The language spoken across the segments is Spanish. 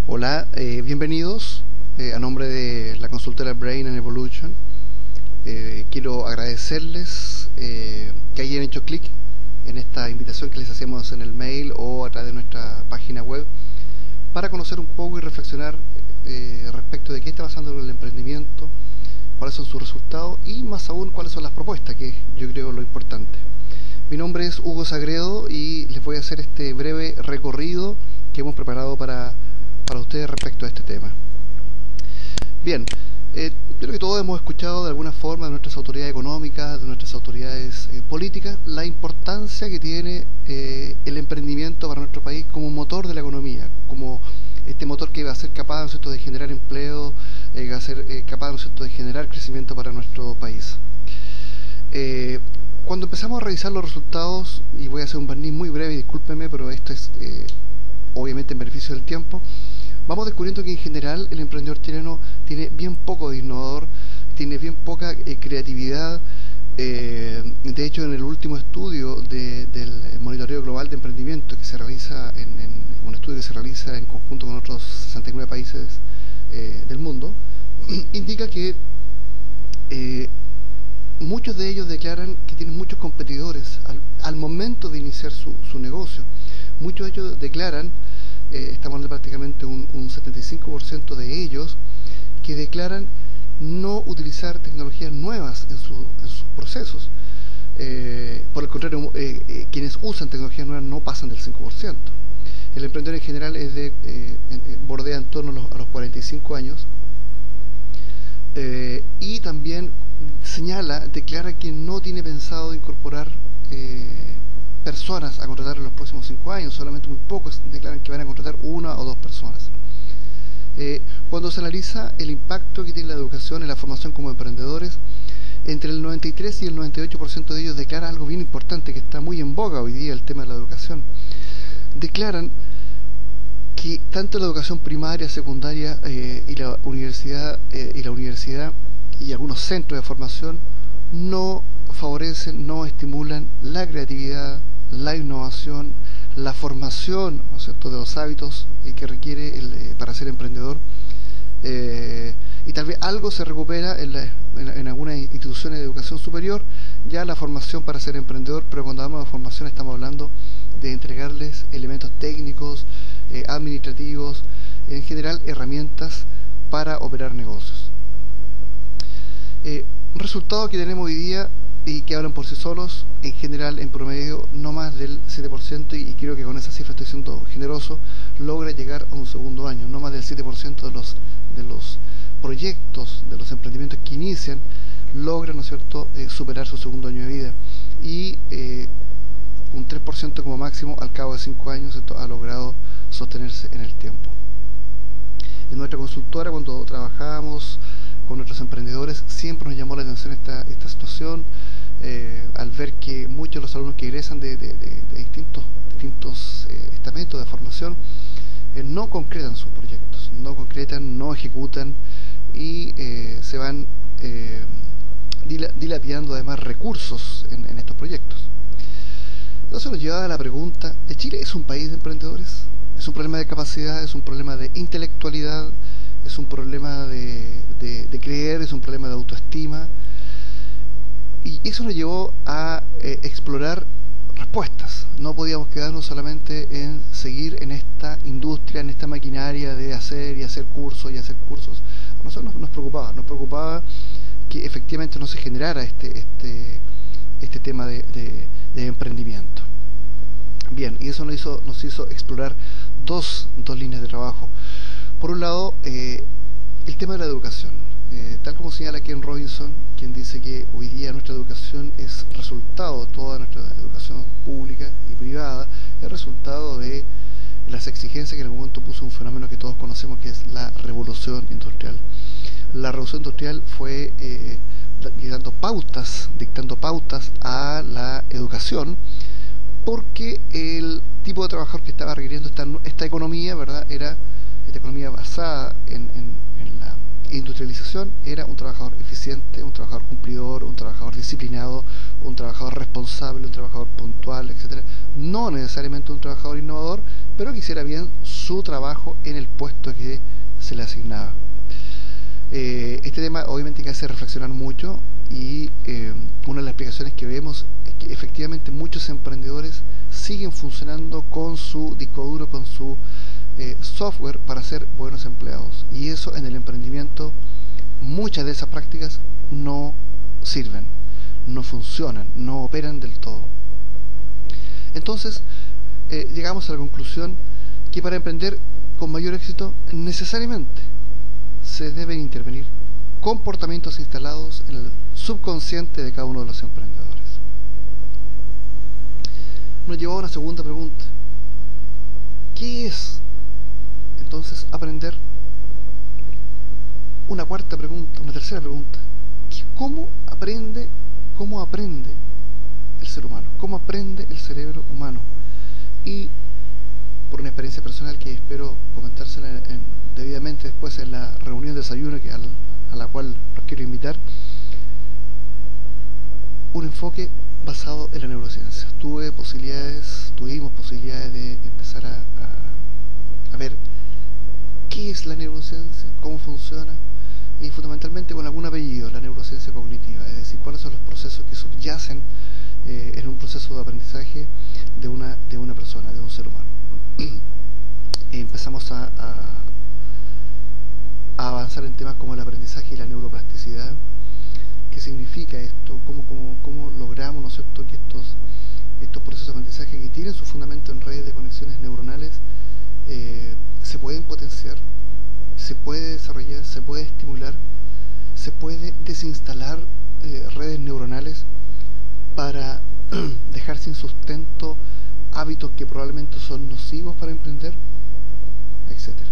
Hola, bienvenidos a nombre de la consultora Brain and Evolution. Quiero agradecerles que hayan hecho clic en esta invitación que les hacemos en el mail o a través de nuestra página web para conocer un poco y reflexionar respecto de qué está pasando con el emprendimiento, cuáles son sus resultados y más aún cuáles son las propuestas, que yo creo lo importante. Mi nombre es Hugo Sagredo y les voy a hacer este breve recorrido que hemos preparado para ustedes respecto a este tema. Bien, yo creo que todos hemos escuchado de alguna forma de nuestras autoridades económicas, de nuestras autoridades políticas, la importancia que tiene el emprendimiento para nuestro país como motor de la economía, como este motor que va a ser capaz, ¿no es cierto?, de generar empleo, va a ser capaz, ¿no es cierto?, de generar crecimiento para nuestro país. Cuando empezamos a revisar los resultados, y voy a hacer un barniz muy breve, discúlpeme, pero esto es obviamente en beneficio del tiempo, vamos descubriendo que en general el emprendedor chileno tiene bien poco de innovador, tiene bien poca creatividad. De hecho, en el último estudio del monitoreo global de emprendimiento que se realiza en un estudio que se realiza en conjunto con otros 69 países del mundo, indica que muchos de ellos declaran que tienen muchos competidores al momento de iniciar su negocio. Muchos de ellos declaran, estamos hablando prácticamente un 75% de ellos, que declaran no utilizar tecnologías nuevas en sus procesos. Por el contrario, quienes usan tecnologías nuevas no pasan del 5%. El emprendedor en general bordea en torno a los 45 años, y también declara que no tiene pensado incorporar personas a contratar en los próximos 5 años. Solamente muy pocos declaran que van a contratar 1 o 2 personas. Cuando se analiza el impacto que tiene la educación en la formación como emprendedores, entre el 93 y el 98% de ellos declara algo bien importante que está muy en boga hoy día, el tema de la educación. Declaran que tanto la educación primaria, secundaria y la universidad y algunos centros de formación no favorecen, no estimulan la creatividad, la innovación, la formación, ¿no es cierto?, de los hábitos que requiere para ser emprendedor. Y tal vez algo se recupera en algunas instituciones de educación superior, ya la formación para ser emprendedor, pero cuando hablamos de formación estamos hablando de entregarles elementos técnicos, administrativos, en general herramientas para operar negocios. Resultados que tenemos hoy día y que hablan por sí solos, en general, en promedio, no más del 7%, y creo que con esa cifra estoy siendo generoso, logra llegar a un segundo año. No más del 7% de los proyectos, de los emprendimientos que inician, logran, ¿no es cierto?, superar su segundo año de vida, y un 3% como máximo al cabo de 5 años, ¿cierto?, ha logrado sostenerse en el tiempo. En nuestra consultora, cuando trabajábamos con nuestros emprendedores, siempre nos llamó la atención esta situación, al ver que muchos de los alumnos que egresan de distintos estamentos de formación no concretan sus proyectos, no ejecutan, y se van dilapidando además recursos en estos proyectos. Entonces nos lleva a la pregunta: ¿Chile es un país de emprendedores? ¿Es un problema de capacidad? ¿Es un problema de intelectualidad? ¿Es un problema de creer? ¿Es un problema de autoestima? Y eso nos llevó a explorar respuestas. No podíamos quedarnos solamente en seguir en esta industria, en esta maquinaria de hacer y hacer cursos y hacer cursos. A nosotros nos preocupaba que efectivamente no se generara este tema de emprendimiento. Bien, y eso nos hizo explorar dos líneas de trabajo. Por un lado, el tema de la educación. Tal como señala Ken Robinson, quien dice que hoy día nuestra educación es resultado, toda nuestra educación pública y privada, es resultado de las exigencias que en algún momento puso un fenómeno que todos conocemos, que es la revolución industrial. La revolución industrial fue dictando pautas a la educación, porque el tipo de trabajador que estaba requiriendo esta economía, ¿verdad?, era esta economía basada en industrialización era un trabajador eficiente, un trabajador cumplidor, un trabajador disciplinado, un trabajador responsable, un trabajador puntual, etcétera. No necesariamente un trabajador innovador, pero que hiciera bien su trabajo en el puesto que se le asignaba. Este tema obviamente que hace reflexionar mucho, y una de las explicaciones que vemos es que efectivamente muchos emprendedores siguen funcionando con su disco duro, con su software para ser buenos empleados, y eso en el emprendimiento, muchas de esas prácticas no sirven, no funcionan, no operan del todo. Entonces llegamos a la conclusión que para emprender con mayor éxito necesariamente se deben intervenir comportamientos instalados en el subconsciente de cada uno de los emprendedores. Nos llevó a una segunda pregunta: ¿qué es entonces aprender? Una cuarta pregunta, una tercera pregunta: ¿cómo aprende el ser humano? ¿Cómo aprende el cerebro humano? Y por una experiencia personal que espero comentársela debidamente después en la reunión de desayuno a la cual los quiero invitar, un enfoque basado en la neurociencia. Tuvimos posibilidades de empezar a ver qué es la neurociencia, cómo funciona, y fundamentalmente con algún apellido, la neurociencia cognitiva, es decir, cuáles son los procesos que subyacen en un proceso de aprendizaje de una persona, de un ser humano. Empezamos a avanzar en temas como el aprendizaje y la neuroplasticidad. ¿Qué significa esto? ¿Cómo logramos, ¿no es cierto?, que estos procesos de aprendizaje, que tienen su fundamento en redes de conexiones neuronales, se pueden potenciar, se puede desarrollar, se puede estimular, se puede desinstalar redes neuronales para dejar sin sustento hábitos que probablemente son nocivos para emprender, etcétera?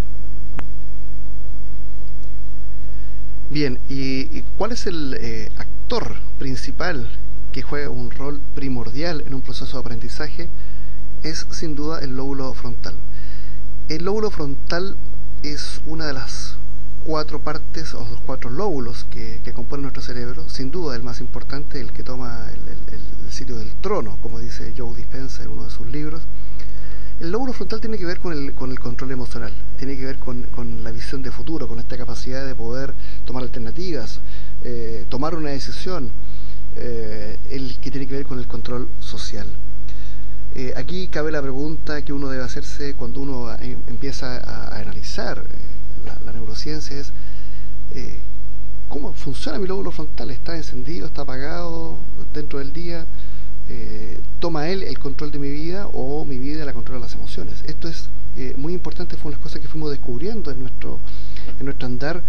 Bien, ¿y cuál es el actor principal que juega un rol primordial en un proceso de aprendizaje? Es sin duda el lóbulo frontal. El lóbulo frontal es una de las cuatro partes o los cuatro lóbulos que componen nuestro cerebro. Sin duda el más importante, el que toma el sitio del trono, como dice Joe Dispenza en uno de sus libros. El lóbulo frontal tiene que ver con el control emocional, tiene que ver con la visión de futuro, con esta capacidad de poder tomar alternativas, tomar una decisión, el que tiene que ver con el control social. Aquí cabe la pregunta que uno debe hacerse cuando uno empieza a analizar la neurociencia: es ¿cómo funciona mi lóbulo frontal? ¿Está encendido? ¿Está apagado dentro del día? ¿Toma él el control de mi vida o mi vida la controla las emociones? Esto es muy importante, fue una de las cosas que fuimos descubriendo en nuestro andar,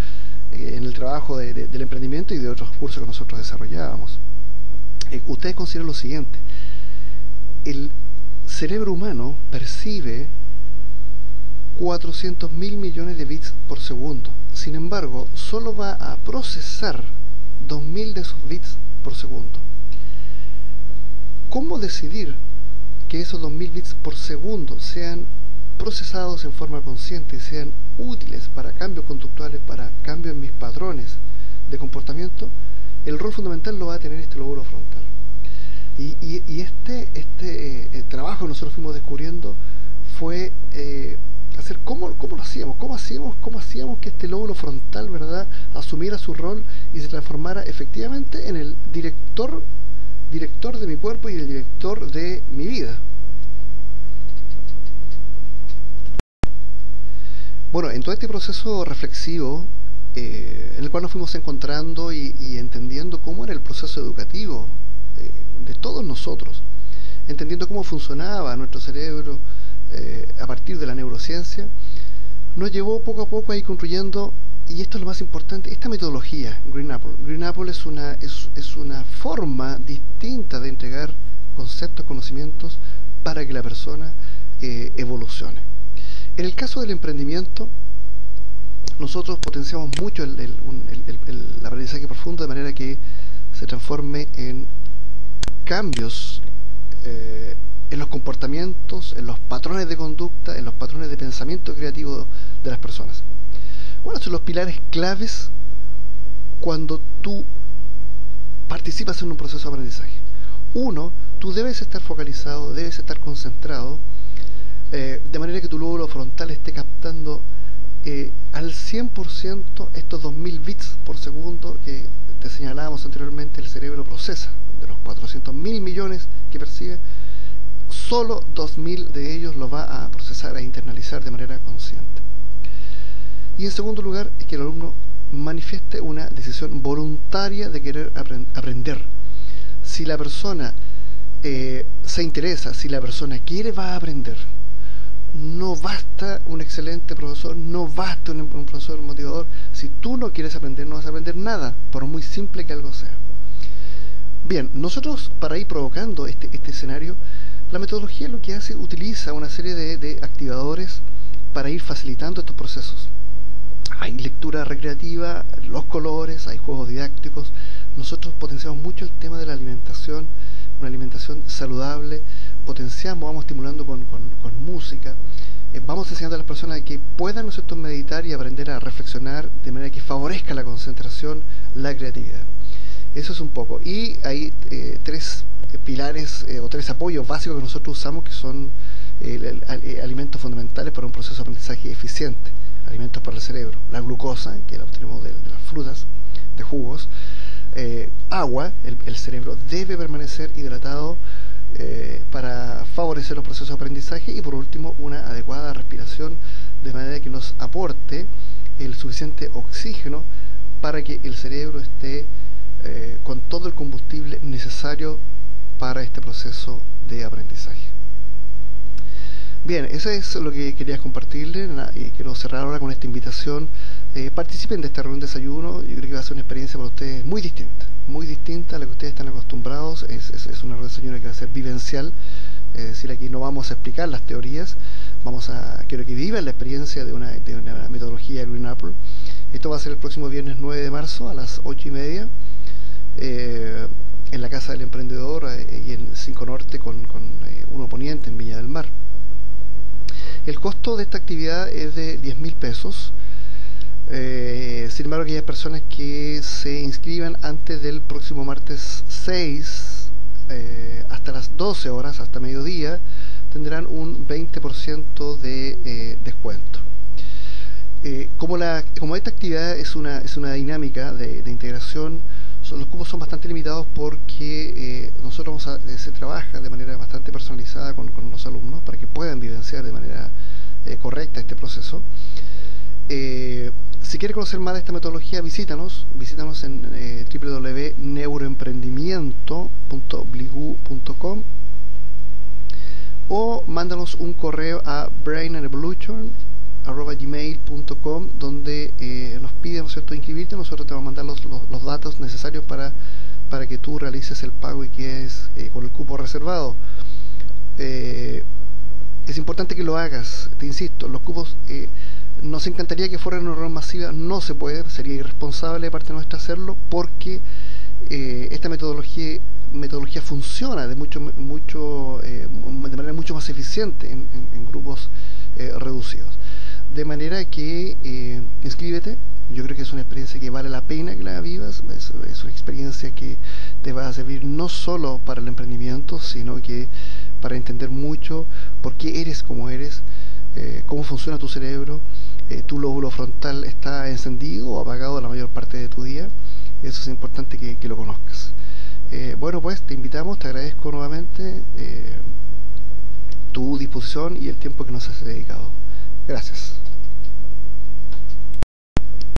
en el trabajo del emprendimiento y de otros cursos que nosotros desarrollábamos. Ustedes consideran lo siguiente: el cerebro humano percibe 400.000 millones de bits por segundo. Sin embargo, solo va a procesar 2.000 de esos bits por segundo. ¿Cómo decidir que esos 2.000 bits por segundo sean procesados en forma consciente y sean útiles para cambios conductuales, para cambios en mis patrones de comportamiento? El rol fundamental lo va a tener este lóbulo frontal. Y este trabajo que nosotros fuimos descubriendo fue hacer cómo lo hacíamos, cómo hacíamos que este lóbulo frontal, ¿verdad?, asumiera su rol y se transformara efectivamente en el director de mi cuerpo y el director de mi vida. Bueno, en todo este proceso reflexivo, en el cual nos fuimos encontrando y entendiendo cómo era el proceso educativo de todos nosotros, entendiendo cómo funcionaba nuestro cerebro a partir de la neurociencia, nos llevó poco a poco a ir construyendo, y esto es lo más importante, esta metodología Green Apple. Green Apple es una forma distinta de entregar conceptos, conocimientos para que la persona evolucione. En el caso del emprendimiento, nosotros potenciamos mucho el aprendizaje profundo, de manera que se transforme en cambios en los comportamientos, en los patrones de conducta, en los patrones de pensamiento creativo de las personas. ¿Cuáles son los pilares claves cuando tú participas en un proceso de aprendizaje? Uno, tú debes estar focalizado, debes estar concentrado, de manera que tu lóbulo frontal esté captando al 100% estos 2000 bits por segundo que te señalábamos anteriormente el cerebro procesa. De los 400.000 millones que percibe, solo 2000 de ellos lo va a procesar, a internalizar de manera consciente. Y en segundo lugar, es que el alumno manifieste una decisión voluntaria de querer aprender. Si la persona se interesa, si la persona quiere, va a aprender. No basta un excelente profesor, no basta un profesor motivador. Si tú no quieres aprender, no vas a aprender nada, por muy simple que algo sea. Bien, nosotros, para ir provocando este escenario, la metodología lo que hace, utiliza una serie de activadores para ir facilitando estos procesos. Hay lectura recreativa, los colores, hay juegos didácticos. Nosotros potenciamos mucho el tema de la alimentación, una alimentación saludable, potenciamos, vamos estimulando con música, vamos enseñando a las personas que puedan, ¿no es cierto?, meditar y aprender a reflexionar de manera que favorezca la concentración, la creatividad. Eso es un poco. Y hay tres pilares o tres apoyos básicos que nosotros usamos, que son alimentos fundamentales para un proceso de aprendizaje eficiente. Alimentos para el cerebro: la glucosa, que la obtenemos de las frutas, de jugos; agua, el cerebro debe permanecer hidratado para favorecer los procesos de aprendizaje; y por último, una adecuada respiración, de manera que nos aporte el suficiente oxígeno para que el cerebro esté con todo el combustible necesario para este proceso de aprendizaje. Bien, eso es lo que quería compartirles, y quiero cerrar ahora con esta invitación. Participen de esta reunión de desayuno. Yo creo que va a ser una experiencia para ustedes muy distinta a la que ustedes están acostumbrados. Es una reunión de desayuno que va a ser vivencial, es decir, aquí no vamos a explicar las teorías, quiero que vivan la experiencia de una metodología Green Apple. Esto va a ser el próximo viernes 9 de marzo a las 8:30, en la Casa del Emprendedor, y en 5 Norte con 1 Poniente, en Viña del Mar. El costo de esta actividad es de 10.000 pesos. Sin embargo, aquellas personas que se inscriban antes del próximo martes 6 hasta las 12 horas, hasta mediodía, tendrán un 20% de descuento. Como esta actividad es una dinámica de integración, los cupos son bastante limitados, porque nosotros se trabaja de manera bastante personalizada con los alumnos para que puedan vivenciar de manera correcta este proceso. Si quieres conocer más de esta metodología, visítanos en www.neuroemprendimiento.bligu.com, o mándanos un correo a brainandevolution@gmail.com, donde nos piden, ¿no es cierto?, inscribirte. Nosotros te vamos a mandar los datos necesarios para que tú realices el pago y quedes con el cupo reservado. Es importante que lo hagas, te insisto. Los cupos, nos encantaría que fueran una reunión masiva, no se puede, sería irresponsable de parte nuestra hacerlo, porque esta metodología funciona de manera mucho más eficiente en grupos reducidos. De manera que inscríbete. Yo creo que es una experiencia que vale la pena que la vivas. Es una experiencia que te va a servir no solo para el emprendimiento, sino que para entender mucho por qué eres como eres, cómo funciona tu cerebro. Tu lóbulo frontal está encendido o apagado la mayor parte de tu día. Eso es importante que lo conozcas. Bueno, pues te invitamos, te agradezco nuevamente tu disposición y el tiempo que nos has dedicado. Gracias.